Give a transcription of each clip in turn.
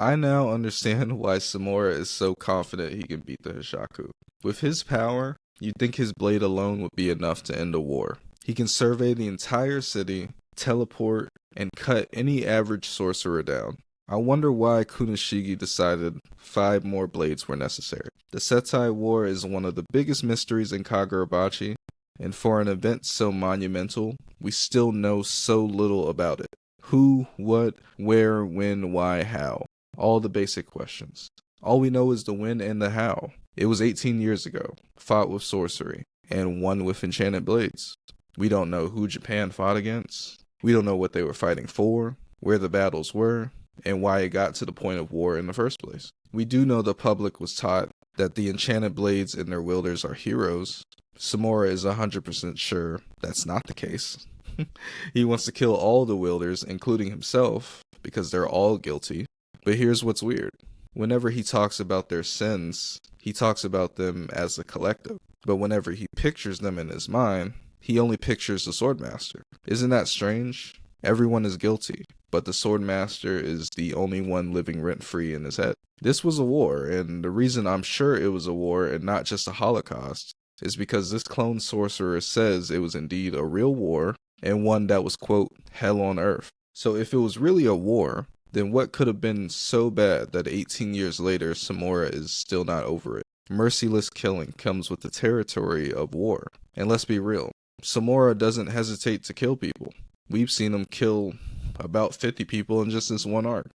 I now understand why Samura is so confident he can beat the Hishaku. With his power, you'd think his blade alone would be enough to end a war. He can survey the entire city, teleport, and cut any average sorcerer down. I wonder why Kunishigi decided 5 more blades were necessary. The Seitei War is one of the biggest mysteries in Kagurabachi, and for an event so monumental, we still know so little about it. Who, what, where, when, why, how. All the basic questions. All we know is the when and the how. It was 18 years ago, fought with sorcery, and won with enchanted blades. We don't know who Japan fought against. We don't know what they were fighting for, where the battles were, and why it got to the point of war in the first place. We do know the public was taught that the enchanted blades and their wielders are heroes. Samura is 100% sure that's not the case. He wants to kill all the wielders, including himself, because they're all guilty. But here's what's weird. Whenever he talks about their sins, he talks about them as a collective. But whenever he pictures them in his mind, he only pictures the Swordmaster. Isn't that strange? Everyone is guilty, but the Swordmaster is the only one living rent-free in his head. This was a war, and the reason I'm sure it was a war and not just a Holocaust is because this clone sorcerer says it was indeed a real war, and one that was, quote, hell on earth. So if it was really a war, then what could have been so bad that 18 years later Samura is still not over it? Merciless killing comes with the territory of war. And let's be real, Samura doesn't hesitate to kill people. We've seen him kill about 50 people in just this one arc,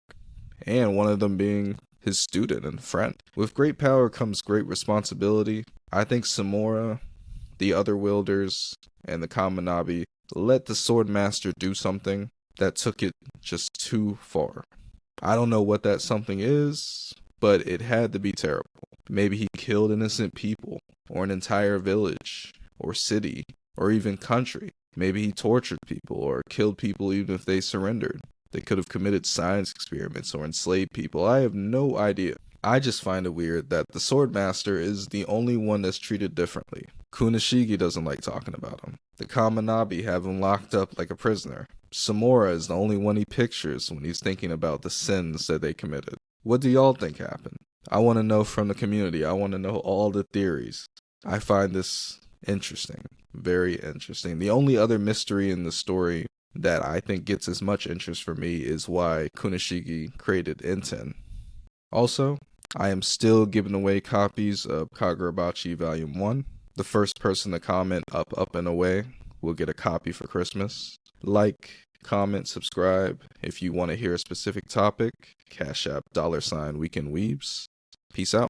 and one of them being his student and friend. With great power comes great responsibility. I think Samura, the other wielders, and the Kamanabi let the Swordmaster do something that took it just too far. I don't know what that something is, but it had to be terrible. Maybe he killed innocent people, or an entire village, or city, or even country. Maybe he tortured people, or killed people even if they surrendered. They could have committed science experiments or enslaved people. I have no idea. I just find it weird that the Swordmaster is the only one that's treated differently. Kunishigi doesn't like talking about him. The Kamanabi have him locked up like a prisoner. Samura is the only one he pictures when he's thinking about the sins that they committed. What do y'all think happened? I want to know from the community. I want to know all the theories. I find this interesting. Very interesting. The only other mystery in the story that I think gets as much interest for me is why Kunishigi created Enten. Also, I am still giving away copies of Kagurabachi Volume 1. The first person to comment up, and away will get a copy for Christmas. Like, comment, subscribe. If you want to hear a specific topic, Cash App $Weekend Weebs. Peace out.